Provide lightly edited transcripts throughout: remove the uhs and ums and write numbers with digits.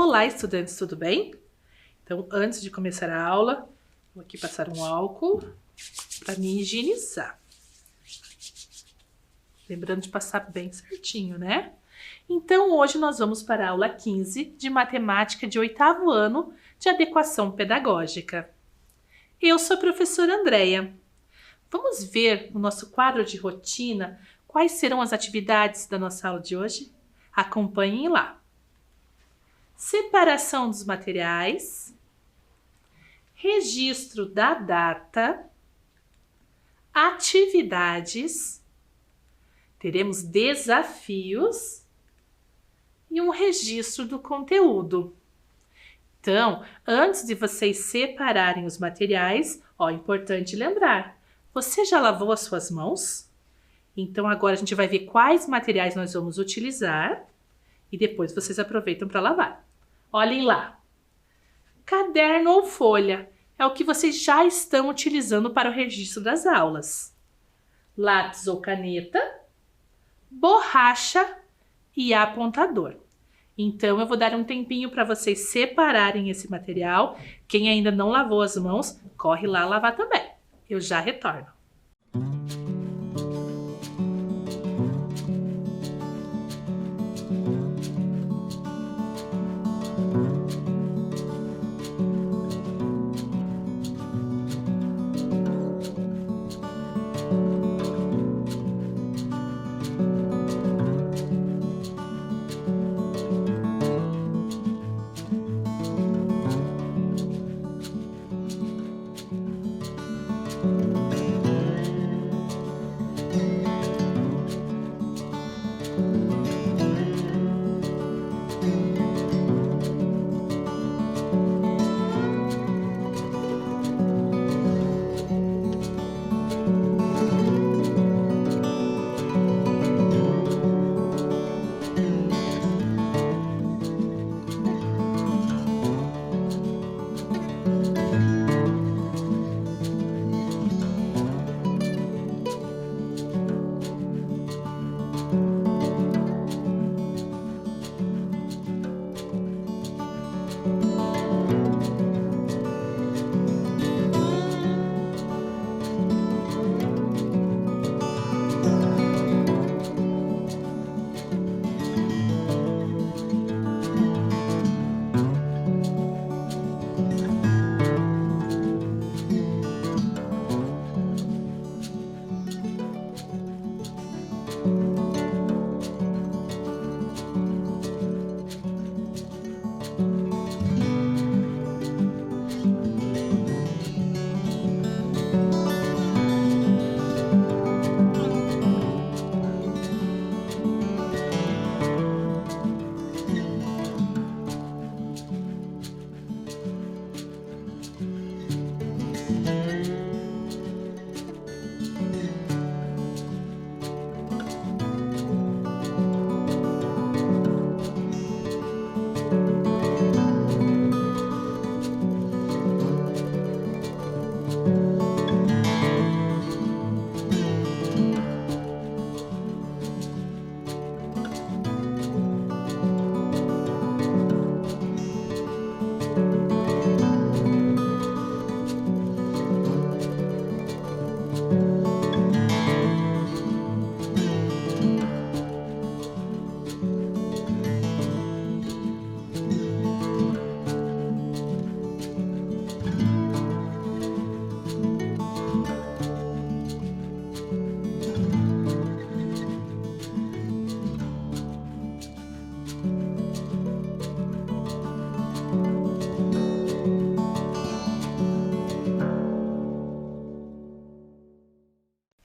Olá, estudantes, tudo bem? Então, antes de começar a aula, vou aqui passar um álcool para me higienizar. Lembrando de passar bem certinho, né? Então, hoje nós vamos para a aula 15 de Matemática de 8º ano de Adequação Pedagógica. Eu sou a professora Andréia. Vamos ver no nosso quadro de rotina quais serão as atividades da nossa aula de hoje? Acompanhem lá. Separação dos materiais, registro da data, atividades, teremos desafios e um registro do conteúdo. Então, antes de vocês separarem os materiais, é importante lembrar, você já lavou as suas mãos? Então, agora a gente vai ver quais materiais nós vamos utilizar e depois vocês aproveitam para lavar. Olhem lá. Caderno ou folha é o que vocês já estão utilizando para o registro das aulas. Lápis ou caneta, borracha e apontador. Então, eu vou dar um tempinho para vocês separarem esse material. Quem ainda não lavou as mãos, corre lá lavar também. Eu já retorno.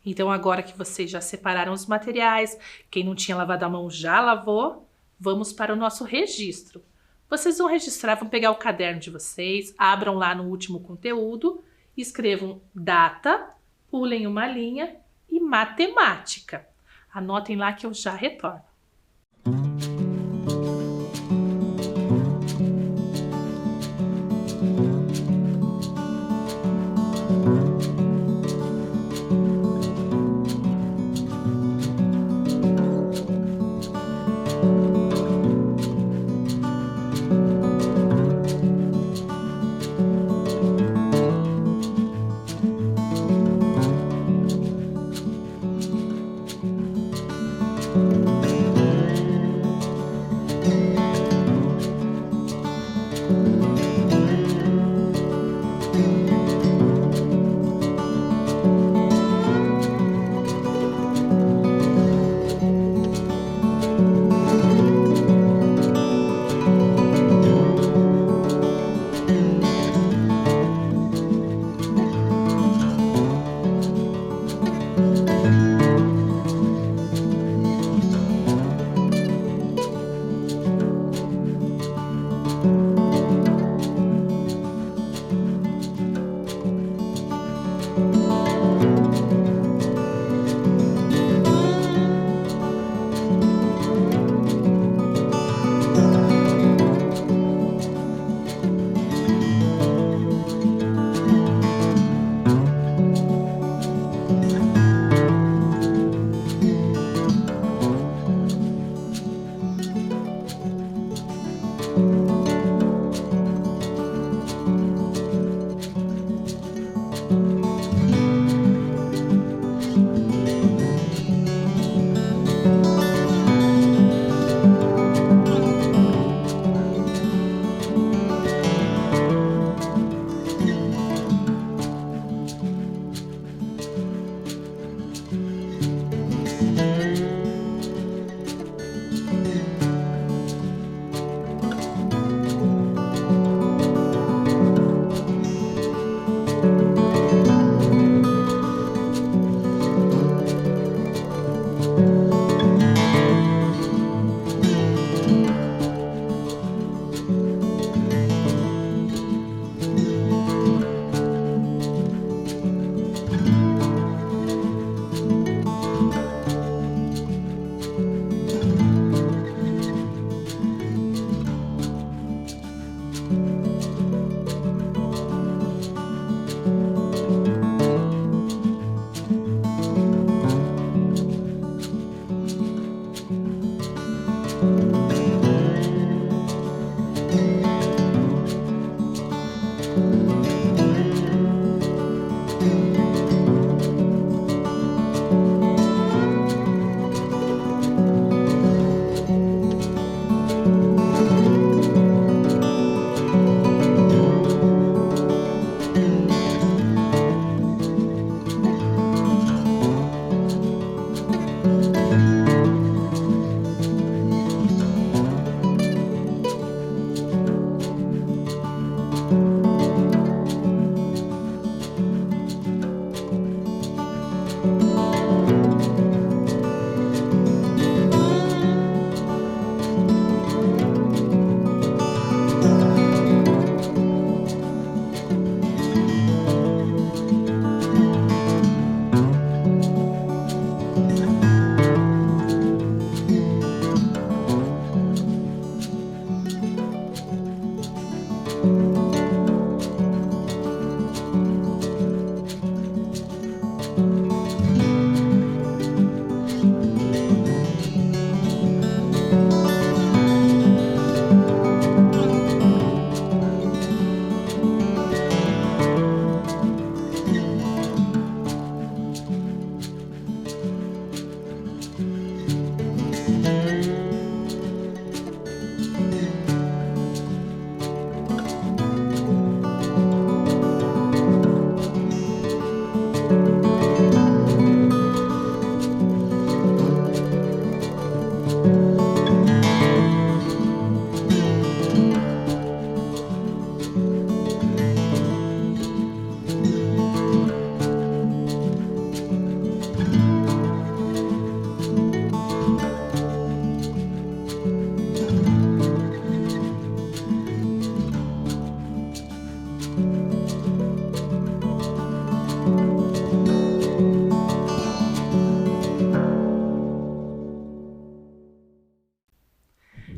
Então, agora que vocês já separaram os materiais, quem não tinha lavado a mão já lavou, vamos para o nosso registro. Vocês vão registrar, vão pegar o caderno de vocês, abram lá no último conteúdo, escrevam data, pulem uma linha e matemática. Anotem lá que eu já retorno.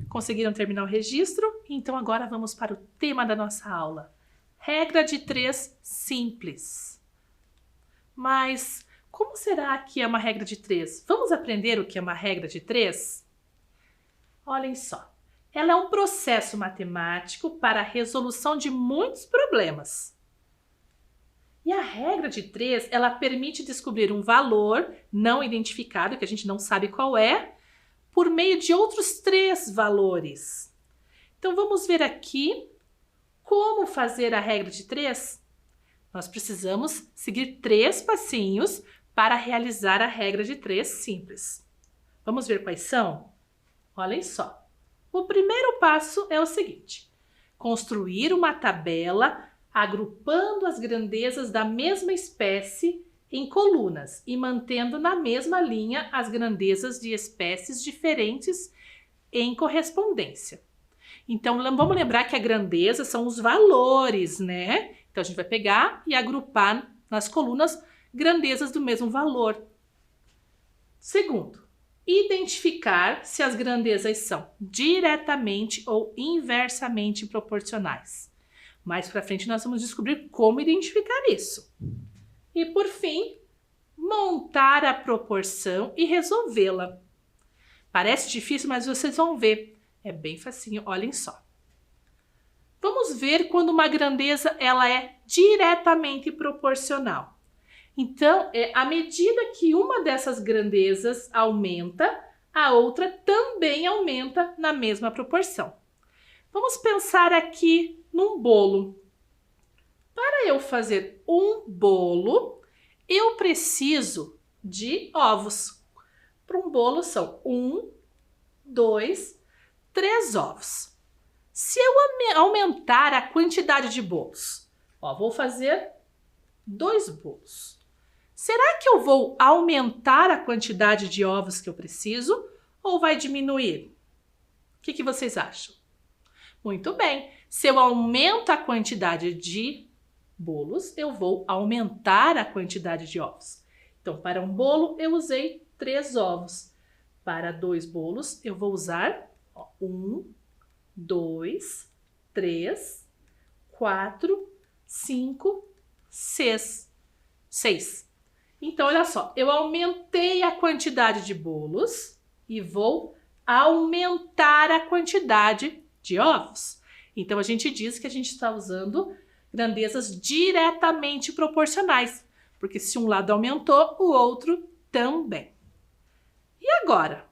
Conseguiram terminar o registro? Então agora vamos para o tema da nossa aula. Regra de 3 simples. Mas como será que é uma regra de 3? Vamos aprender o que é uma regra de 3? Olhem só. Ela é um processo matemático para a resolução de muitos problemas. E a regra de 3, ela permite descobrir um valor não identificado, que a gente não sabe qual é, por meio de outros 3 valores. Então, vamos ver aqui como fazer a regra de 3. Nós precisamos seguir 3 passinhos para realizar a regra de 3 simples. Vamos ver quais são? Olhem só. O primeiro passo é o seguinte: construir uma tabela agrupando as grandezas da mesma espécie em colunas e mantendo na mesma linha as grandezas de espécies diferentes em correspondência. Então, vamos lembrar que a grandeza são os valores, né? Então, a gente vai pegar e agrupar nas colunas grandezas do mesmo valor. Segundo, identificar se as grandezas são diretamente ou inversamente proporcionais. Mais para frente, nós vamos descobrir como identificar isso. E, por fim, montar a proporção e resolvê-la. Parece difícil, mas vocês vão ver. É bem facinho, olhem só. Vamos ver quando uma grandeza ela é diretamente proporcional. Então, à medida que uma dessas grandezas aumenta, a outra também aumenta na mesma proporção. Vamos pensar aqui num bolo. Para eu fazer um bolo, eu preciso de ovos. Para um bolo são 1, 2, 3 ovos. Se eu aumentar a quantidade de bolos, vou fazer 2 bolos. Será que eu vou aumentar a quantidade de ovos que eu preciso ou vai diminuir? O que vocês acham? Muito bem. Se eu aumento a quantidade de bolos, eu vou aumentar a quantidade de ovos. Então, para um bolo, eu usei 3 ovos. Para 2 bolos, eu vou usar 1, 2, 3, 4, 5, 6. Então, olha só, eu aumentei a quantidade de bolos e vou aumentar a quantidade de ovos. Então, a gente diz que a gente está usando grandezas diretamente proporcionais, porque se um lado aumentou, o outro também. E agora,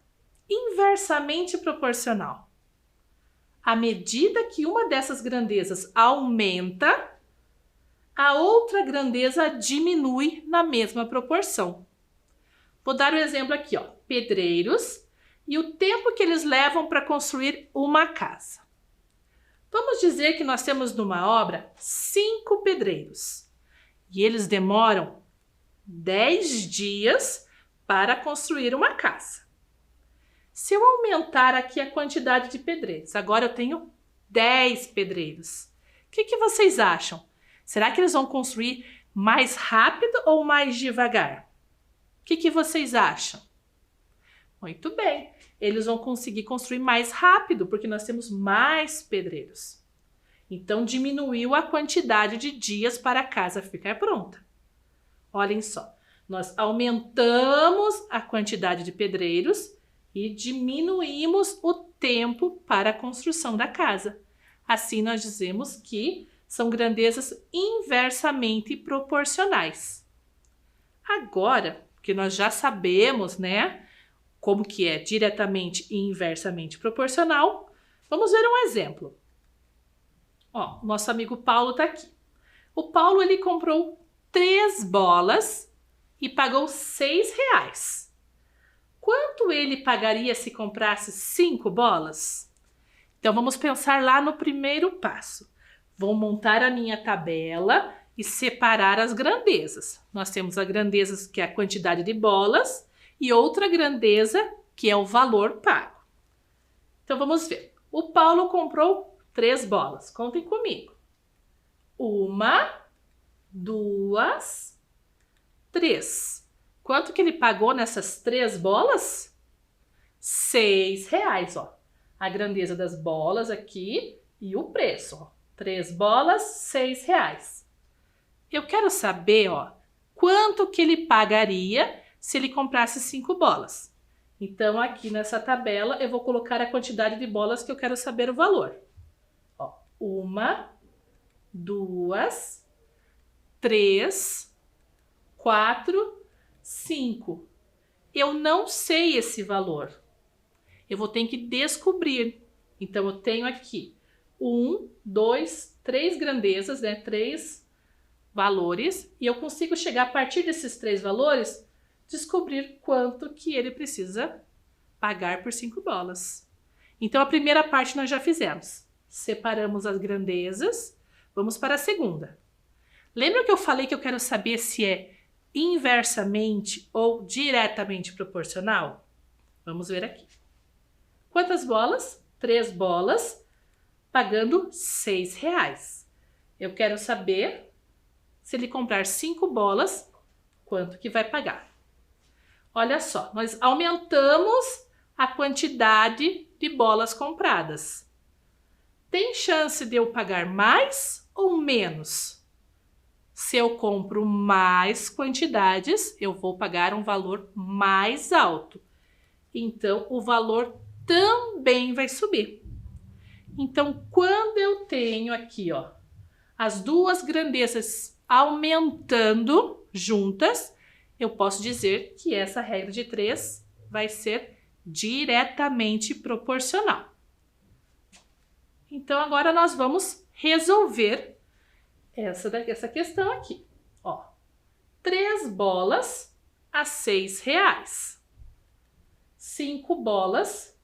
inversamente proporcional. À medida que uma dessas grandezas aumenta, a outra grandeza diminui na mesma proporção. Vou dar um exemplo aqui, ó, pedreiros e o tempo que eles levam para construir uma casa. Vamos dizer que nós temos numa obra 5 pedreiros e eles demoram 10 dias para construir uma casa. Se eu aumentar aqui a quantidade de pedreiros, agora eu tenho 10 pedreiros. O que vocês acham? Será que eles vão construir mais rápido ou mais devagar? O que vocês acham? Muito bem, eles vão conseguir construir mais rápido, porque nós temos mais pedreiros. Então, diminuiu a quantidade de dias para a casa ficar pronta. Olhem só, nós aumentamos a quantidade de pedreiros e diminuímos o tempo para a construção da casa. Assim, nós dizemos que são grandezas inversamente proporcionais. Agora, que nós já sabemos, né, como que é diretamente e inversamente proporcional, vamos ver um exemplo. Ó, nosso amigo Paulo está aqui. O Paulo, ele comprou 3 bolas e pagou R$6. Quanto ele pagaria se comprasse 5 bolas? Então, vamos pensar lá no primeiro passo. Vou montar a minha tabela e separar as grandezas. Nós temos a grandeza que é a quantidade de bolas e outra grandeza que é o valor pago. Então, vamos ver. O Paulo comprou 3 bolas. Contem comigo. 1, 2, 3. Quanto que ele pagou nessas 3 bolas? R$6, ó. A grandeza das bolas aqui e o preço, ó. 3 bolas, R$6. Eu quero saber, ó, quanto que ele pagaria se ele comprasse 5 bolas. Então, aqui nessa tabela, eu vou colocar a quantidade de bolas que eu quero saber o valor. Ó, 1, 2, 3, 4, 5. Eu não sei esse valor. Eu vou ter que descobrir. Então, eu tenho aqui 1, 2, 3 grandezas, né? 3 valores. E eu consigo chegar a partir desses 3 valores, descobrir quanto que ele precisa pagar por 5 bolas. Então, a primeira parte nós já fizemos. Separamos as grandezas. Vamos para a segunda. Lembra que eu falei que eu quero saber se é inversamente ou diretamente proporcional? Vamos ver aqui. Quantas bolas? 3 bolas, pagando R$6. Eu quero saber, se ele comprar 5 bolas, quanto que vai pagar. Olha só, nós aumentamos a quantidade de bolas compradas. Tem chance de eu pagar mais ou menos? Se eu compro mais quantidades, eu vou pagar um valor mais alto. Então, o valor também vai subir. Então, quando eu tenho aqui, ó, as duas grandezas aumentando juntas, eu posso dizer que essa regra de 3 vai ser diretamente proporcional. Então, agora nós vamos resolver essa questão aqui. Ó, 3 bolas a R$6. 5 bolas,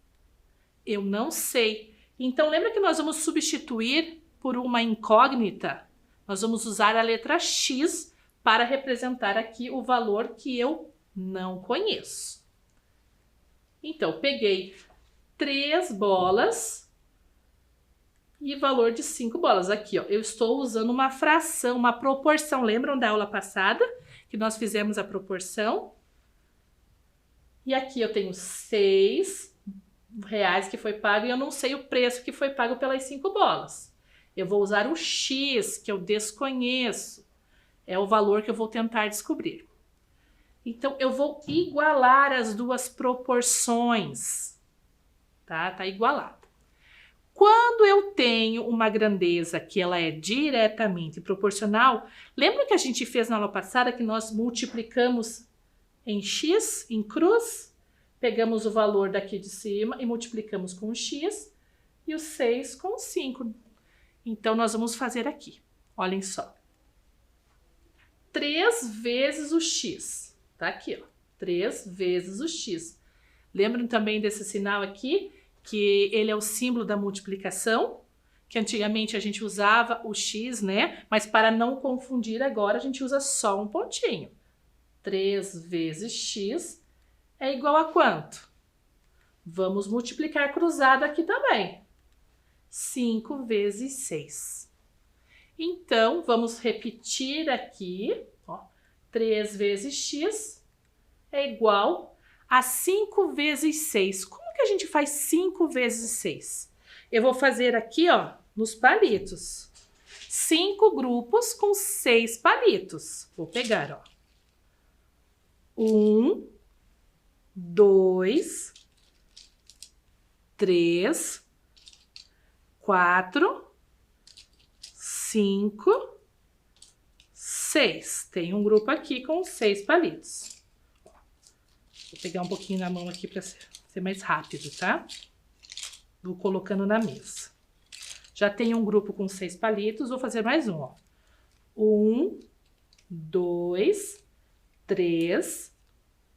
eu não sei. Então, lembra que nós vamos substituir por uma incógnita? Nós vamos usar a letra X para representar aqui o valor que eu não conheço. Então, peguei 3 bolas e valor de 5 bolas. Aqui, ó, eu estou usando uma fração, uma proporção. Lembram da aula passada que nós fizemos a proporção? E aqui eu tenho R$6 que foi pago e eu não sei o preço que foi pago pelas 5 bolas. Eu vou usar o X, que eu desconheço. É o valor que eu vou tentar descobrir. Então, eu vou igualar as duas proporções. Tá igualado. Quando eu tenho uma grandeza que ela é diretamente proporcional, lembra que a gente fez na aula passada que nós multiplicamos em x, em cruz? Pegamos o valor daqui de cima e multiplicamos com o x e o 6 com o 5. Então, nós vamos fazer aqui. Olhem só. 3 vezes o x. Tá aqui, ó. 3 vezes o x. Lembram também desse sinal aqui? Que ele é o símbolo da multiplicação, que antigamente a gente usava o x, né? Mas para não confundir agora, a gente usa só um pontinho. 3 vezes x é igual a quanto? Vamos multiplicar cruzado aqui também. 5 vezes 6. Então, vamos repetir aqui, ó. 3 vezes x é igual a 5 vezes 6. Como que a gente faz 5 vezes 6? Eu vou fazer aqui, ó, nos palitos. 5 grupos com 6 palitos. Vou pegar, ó. 1, 2, 3, 4, 5, 6. Tem um grupo aqui com 6 palitos. Vou pegar um pouquinho na mão aqui para ser mais rápido, tá? Vou colocando na mesa. Já tem um grupo com 6 palitos, vou fazer mais um, ó. 1, 2, 3,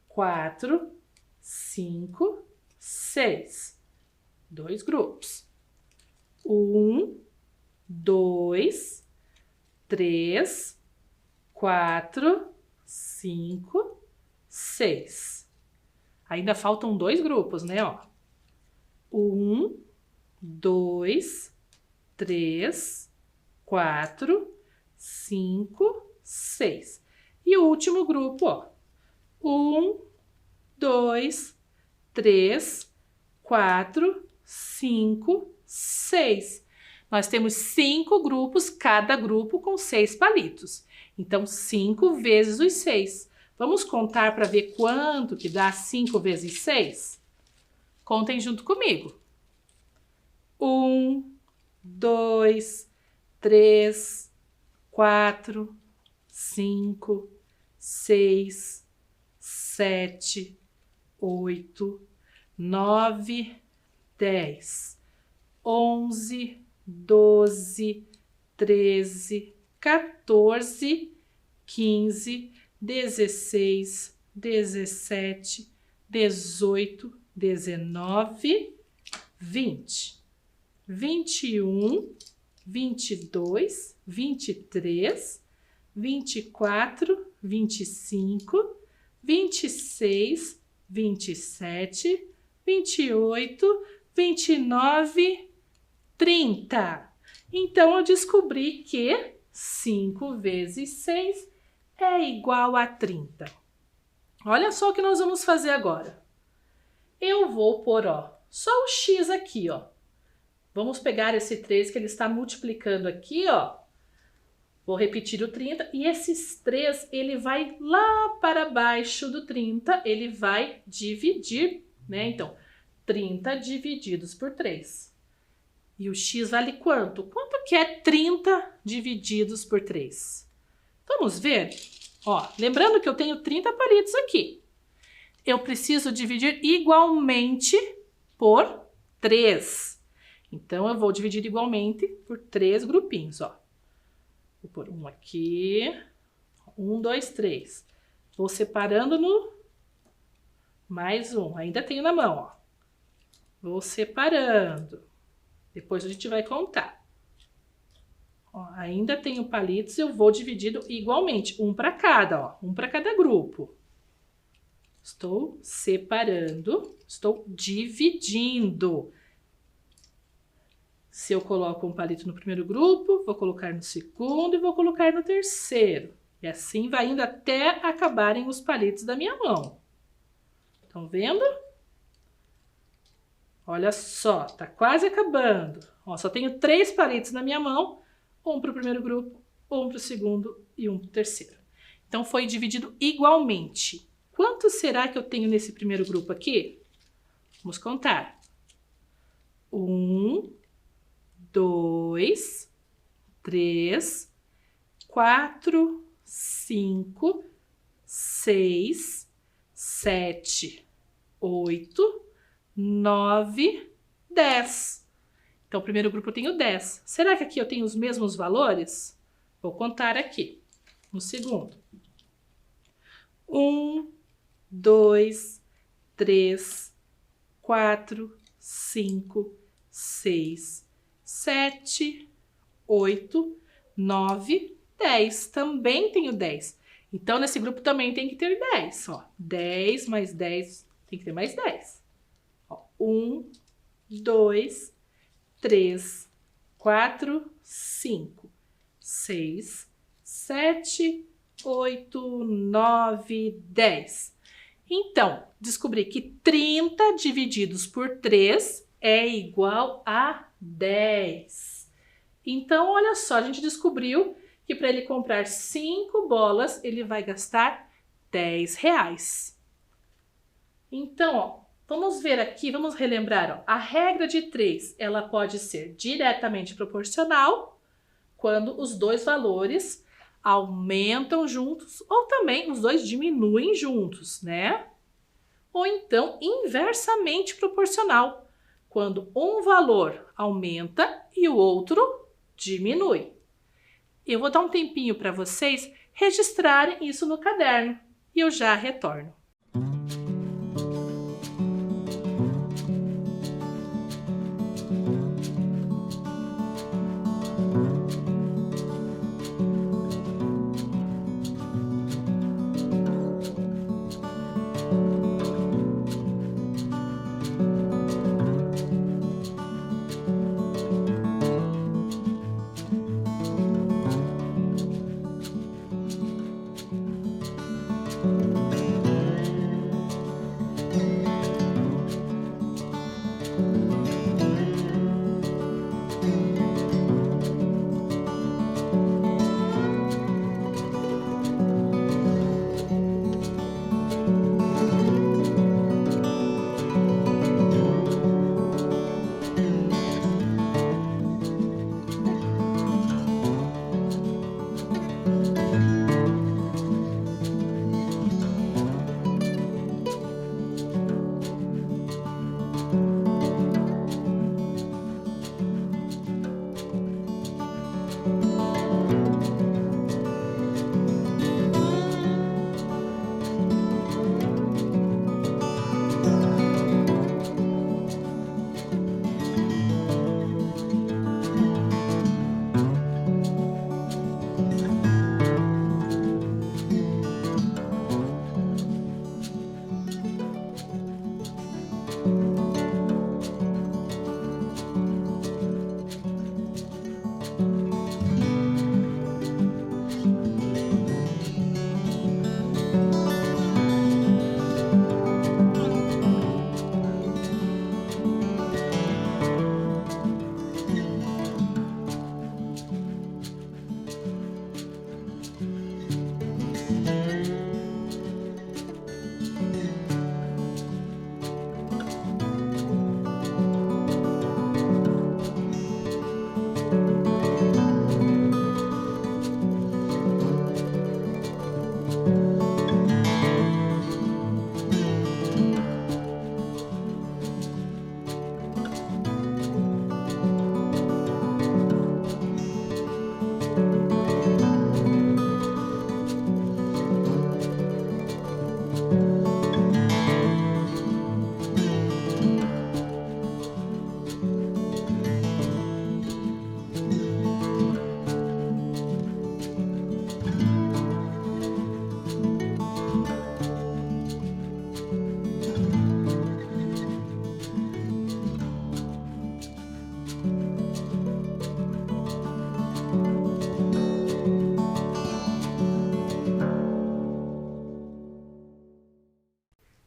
4, 5, 6. 2 grupos. 1, 2, 3, 4, 5, 6. Ainda faltam 2 grupos, né, ó. 1, 2, 3, 4, 5, 6. E o último grupo, ó. 1, 2, 3, 4, 5, 6. Nós temos 5 grupos, cada grupo com 6 palitos. Então, 5 vezes os 6. Vamos contar para ver quanto que dá 5 vezes 6? Contem junto comigo. 1, 2, 3, 4, 5, 6, 7, 8, 9, 10, 11, 12, 13, 14, 15, 16, 17, 18, 19, 20, 21, 22, 23, 24, 25, 26, 27, 28, 29, 30. Então, eu descobri que 5 vezes 6 é igual a 30. Olha só o que nós vamos fazer agora. Eu vou pôr, ó, só o x aqui, ó. Vamos pegar esse 3 que ele está multiplicando aqui, ó. Vou repetir o 30 e esses 3, ele vai lá para baixo do 30, ele vai dividir, né? Então, 30 divididos por 3. E o x vale quanto? Quanto que é 30 divididos por 3? Vamos ver? Ó, lembrando que eu tenho 30 palitos aqui. Eu preciso dividir igualmente por 3. Então, eu vou dividir igualmente por 3 grupinhos, ó. Vou pôr um aqui. 1, 2, 3. Vou separando no... Mais um. Ainda tenho na mão, ó. Vou separando. Depois a gente vai contar. Ó, ainda tenho palitos, eu vou dividindo igualmente. Um para cada, ó. Um para cada grupo. Estou separando. Estou dividindo. Se eu coloco um palito no primeiro grupo, vou colocar no segundo e vou colocar no terceiro. E assim vai indo até acabarem os palitos da minha mão. Estão vendo? Olha só, tá quase acabando. Ó, só tenho 3 palitos na minha mão. Um para o primeiro grupo, um para o segundo e um para o terceiro. Então, foi dividido igualmente. Quanto será que eu tenho nesse primeiro grupo aqui? Vamos contar. 1, 2, 3, 4, 5, 6, 7, 8, 9, 10. Então, o primeiro grupo eu tenho 10. Será que aqui eu tenho os mesmos valores? Vou contar aqui. No segundo. 1, 2, 3, 4, 5, 6, 7, 8, 9, 10. Também tenho 10. Então, nesse grupo também tem que ter 10. Ó, 10 mais 10, tem que ter mais 10. Ó, 1, 2, 3, 4, 5, 6, 7, 8, 9, 10. Então, descobri que 30 divididos por 3 é igual a 10. Então, olha só, a gente descobriu que para ele comprar 5 bolas, ele vai gastar R$10. Então, ó, vamos ver aqui, vamos relembrar, ó, a regra de 3, ela pode ser diretamente proporcional quando os dois valores aumentam juntos ou também os dois diminuem juntos, né? Ou então inversamente proporcional, quando um valor aumenta e o outro diminui. Eu vou dar um tempinho para vocês registrarem isso no caderno e eu já retorno.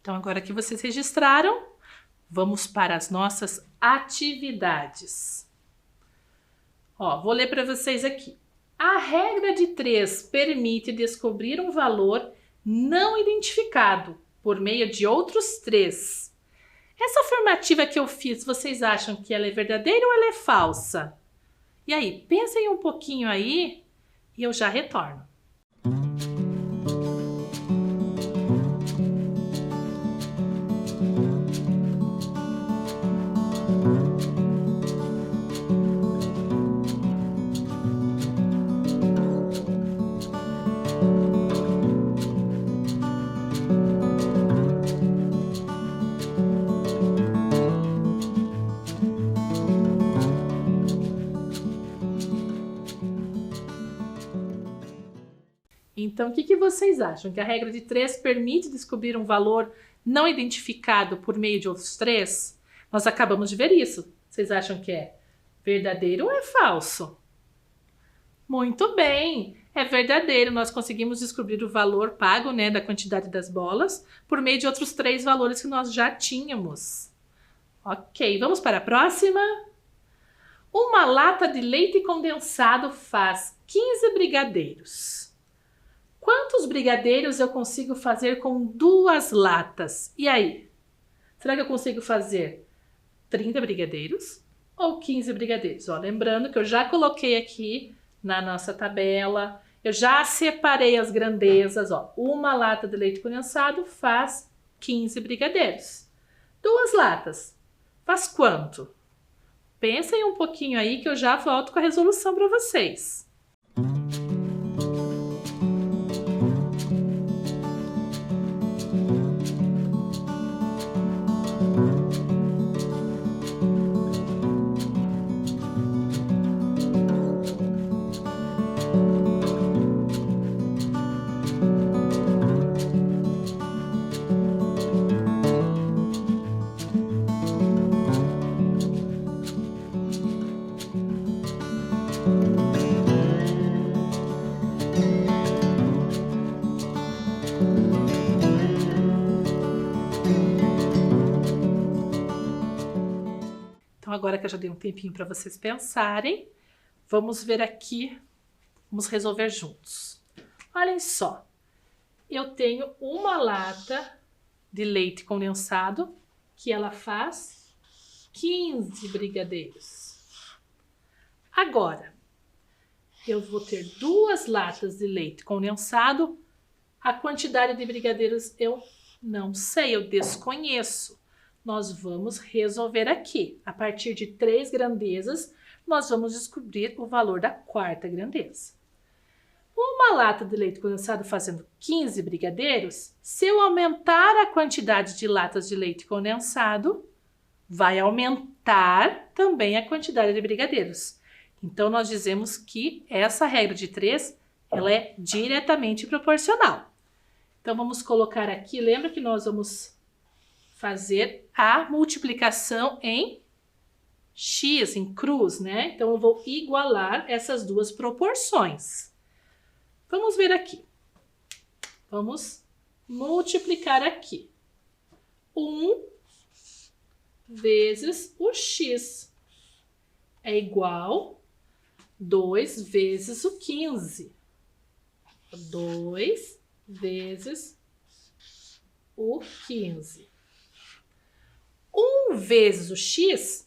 Então, agora que vocês registraram, vamos para as nossas atividades. Ó, vou ler para vocês aqui. A regra de 3 permite descobrir um valor não identificado por meio de outros 3. Essa afirmativa que eu fiz, vocês acham que ela é verdadeira ou ela é falsa? E aí, pensem um pouquinho aí e eu já retorno. Então, o que vocês acham? Que a regra de 3 permite descobrir um valor não identificado por meio de outros 3? Nós acabamos de ver isso. Vocês acham que é verdadeiro ou é falso? Muito bem! É verdadeiro. Nós conseguimos descobrir o valor pago, né, da quantidade das bolas por meio de outros 3 valores que nós já tínhamos. Ok, vamos para a próxima? Uma lata de leite condensado faz 15 brigadeiros. Quantos brigadeiros eu consigo fazer com 2 latas? E aí? Será que eu consigo fazer 30 brigadeiros ou 15 brigadeiros? Ó, lembrando que eu já coloquei aqui na nossa tabela, eu já separei as grandezas. Ó, uma lata de leite condensado faz 15 brigadeiros. 2 latas faz quanto? Pensem um pouquinho aí que eu já volto com a resolução para vocês. Então, agora que eu já dei um tempinho para vocês pensarem, vamos ver aqui, vamos resolver juntos. Olhem só, eu tenho uma lata de leite condensado que ela faz 15 brigadeiros. Agora, eu vou ter 2 latas de leite condensado, a quantidade de brigadeiros eu não sei, eu desconheço. Nós vamos resolver aqui. A partir de 3 grandezas, nós vamos descobrir o valor da 4ª grandeza. Uma lata de leite condensado fazendo 15 brigadeiros, se eu aumentar a quantidade de latas de leite condensado, vai aumentar também a quantidade de brigadeiros. Então, nós dizemos que essa regra de 3, ela é diretamente proporcional. Então, vamos colocar aqui, lembra que nós vamos fazer a multiplicação em x, em cruz, né? Então, eu vou igualar essas 2 proporções. Vamos ver aqui. Vamos multiplicar aqui. 1 vezes o x é igual a 2 vezes o 15. 2 vezes o 15. 1 vezes o x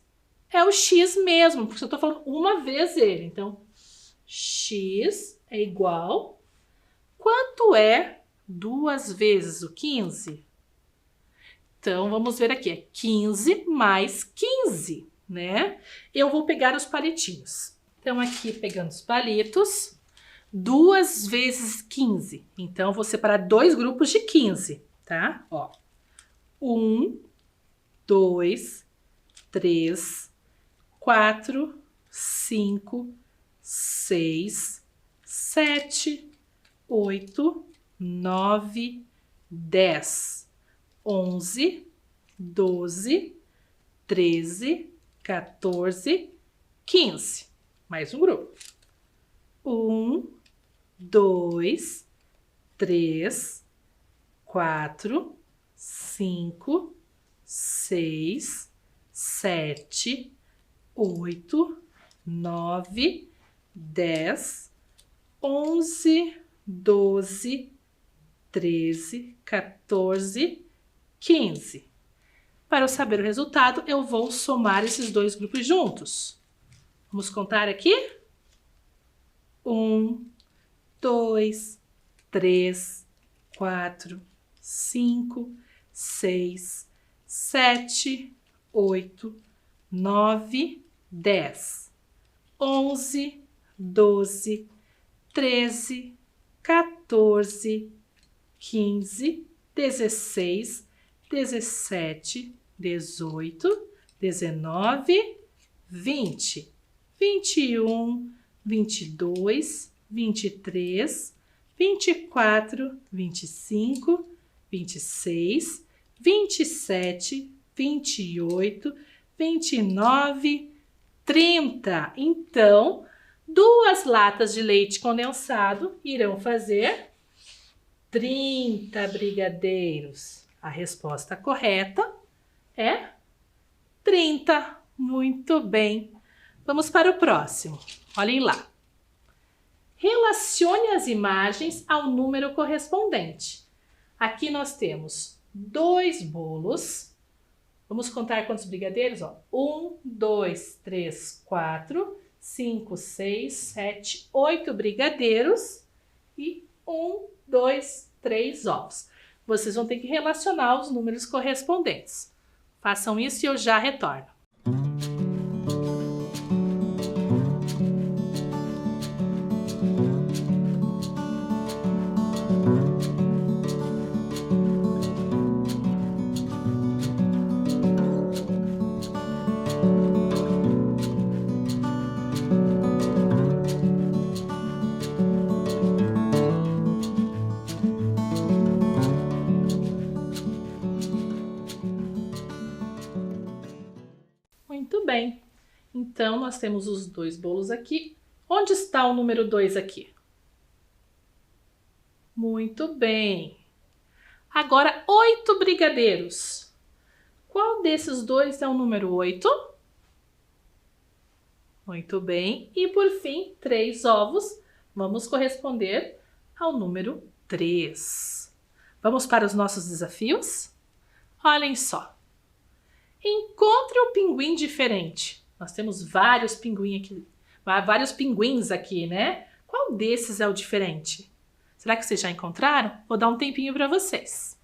é o x mesmo, porque eu estou falando uma vez ele. Então, x é igual... Quanto é 2 vezes o 15? Então, vamos ver aqui. É 15 mais 15, né? Eu vou pegar os palitinhos. Então, aqui, pegando os palitos, 2 vezes 15. Então, vou separar 2 grupos de 15, tá? Ó, 1, 2, 3, 4, 5, 6, 7, 8, 9, 10, 11, 12, 13, 14, 15. Mais um grupo. 1, 2, 3, 4, 5, 6, 7, 8, 9, 10, 11, 12, 13, 14, 15. Para eu saber o resultado, eu vou somar esses 2 grupos juntos. Vamos contar aqui? 1, 2, 3, 4, 5, 6, 7, 8, 9, 10, 11, 12, 13, 14, 15, 16, 17, 18, 19, 20, 21, 22, 23, 24, 25, 26, 27, 28, 29, 30. Então, 2 latas de leite condensado irão fazer 30 brigadeiros. A resposta correta é 30. Muito bem. Vamos para o próximo. Olhem lá. Relacione as imagens ao número correspondente. Aqui nós temos 2 bolos. Vamos contar quantos brigadeiros? 1, 2, 3, 4, 5, 6, 7, 8 brigadeiros e 1, 2, 3 ovos. Vocês vão ter que relacionar os números correspondentes. Façam isso e eu já retorno. Muito bem. Então, nós temos os 2 bolos aqui. Onde está o número 2 aqui? Muito bem. Agora, 8 brigadeiros. Qual desses 2 é o número 8? Muito bem. E, por fim, 3 ovos. Vamos corresponder ao número 3. Vamos para os nossos desafios? Olhem só. Encontre um pinguim diferente. Nós temos vários pinguins aqui, né? Qual desses é o diferente? Será que vocês já encontraram? Vou dar um tempinho para vocês.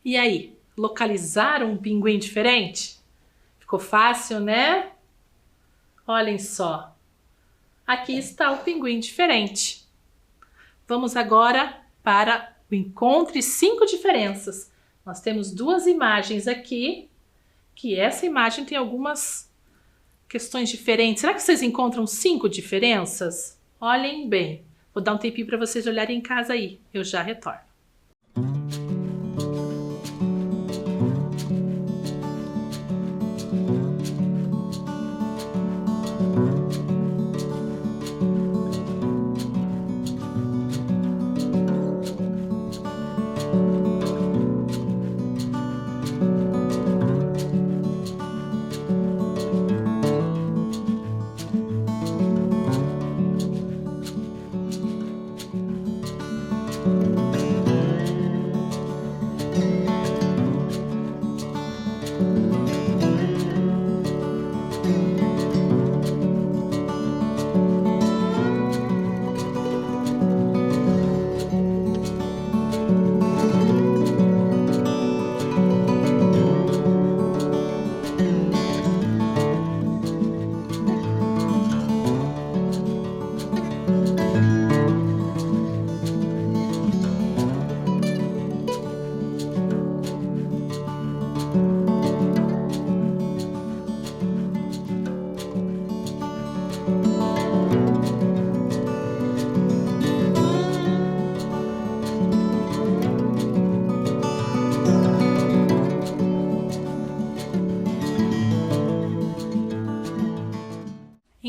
E aí, localizaram um pinguim diferente? Ficou fácil, né? Olhem só. Aqui está o pinguim diferente. Vamos agora para o encontre 5 diferenças. Nós temos 2 imagens aqui, que essa imagem tem algumas questões diferentes. Será que vocês encontram 5 diferenças? Olhem bem. Vou dar um tempinho para vocês olharem em casa aí. Eu já retorno.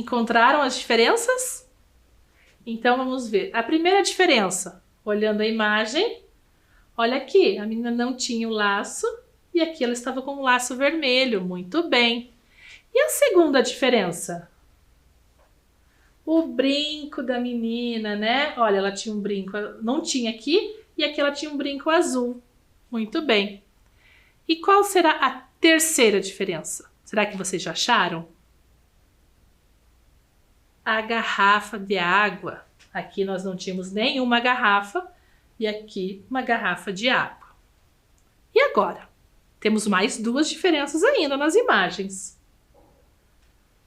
Encontraram as diferenças? Então vamos ver. A primeira diferença, olhando a imagem, olha aqui, a menina não tinha o laço e aqui ela estava com um laço vermelho, muito bem. E a segunda diferença? O brinco da menina, né? Olha, ela tinha um brinco, não tinha aqui, e aqui ela tinha um brinco azul. Muito bem. E qual será a terceira diferença? Será que vocês já acharam? A garrafa de água. Aqui nós não tínhamos nenhuma garrafa e aqui uma garrafa de água. E agora? Temos mais duas diferenças ainda nas imagens.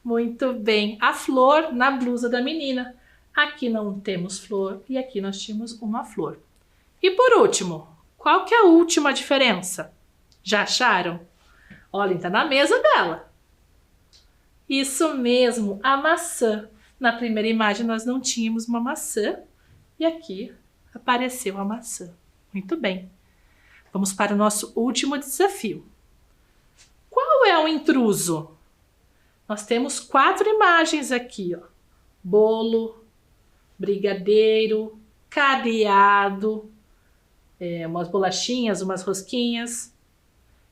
Muito bem, a flor na blusa da menina. Aqui não temos flor e aqui nós tínhamos uma flor. E por último, qual que é a última diferença? Já acharam? Olha, está na mesa dela. Isso mesmo, a maçã. Na primeira imagem nós não tínhamos uma maçã e aqui apareceu a maçã. Muito bem. Vamos para o nosso último desafio. Qual é o intruso? Nós temos 4 imagens aqui, ó. Bolo, brigadeiro, cadeado, umas bolachinhas, umas rosquinhas.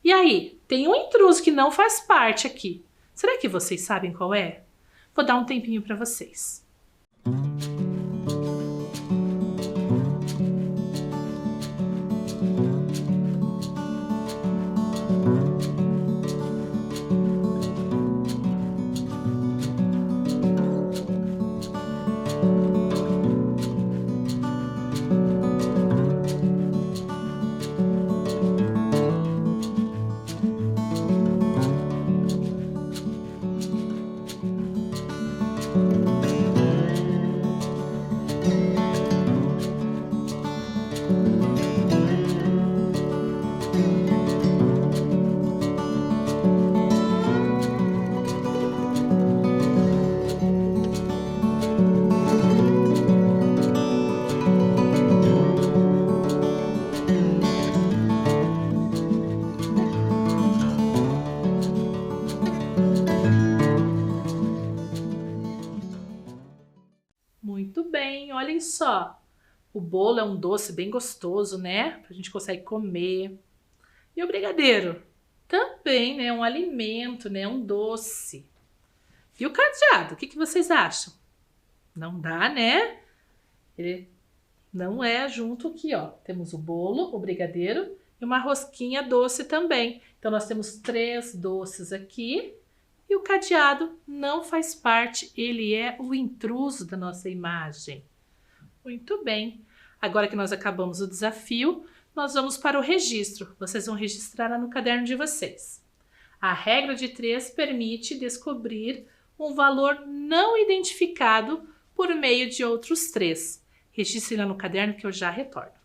E aí, tem um intruso que não faz parte aqui. Será que vocês sabem qual é? Vou dar um tempinho para vocês. Muito bem, olhem só. O bolo é um doce bem gostoso, né? A gente consegue comer. E o brigadeiro? Também, né? Um alimento, né? Um doce. E o cadeado? O que vocês acham? Não dá, né? Ele não é junto aqui, ó. Temos o bolo, o brigadeiro e uma rosquinha doce também. Então, nós temos 3 doces aqui. E o cadeado não faz parte, ele é o intruso da nossa imagem. Muito bem. Agora que nós acabamos o desafio, nós vamos para o registro. Vocês vão registrar lá no caderno de vocês. A regra de 3 permite descobrir um valor não identificado por meio de outros 3. Registre lá no caderno que eu já retorno.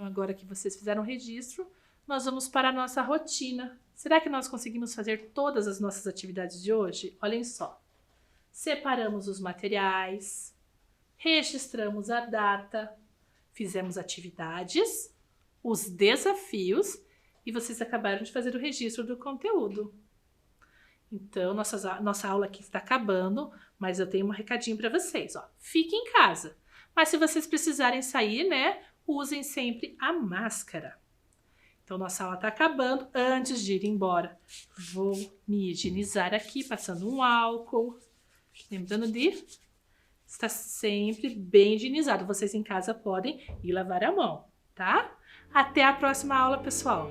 Agora que vocês fizeram o registro, nós vamos para a nossa rotina. Será que nós conseguimos fazer todas as nossas atividades de hoje? Olhem só. Separamos os materiais, registramos a data, fizemos atividades, os desafios e vocês acabaram de fazer o registro do conteúdo. Então, nossa aula aqui está acabando, mas eu tenho um recadinho para vocês. Ó. Fiquem em casa, mas se vocês precisarem sair, né? Usem sempre a máscara. Então, nossa aula está acabando. Antes de ir embora, vou me higienizar aqui, passando um álcool. Lembrando de estar sempre bem higienizado. Vocês em casa podem ir lavar a mão, tá? Até a próxima aula, pessoal!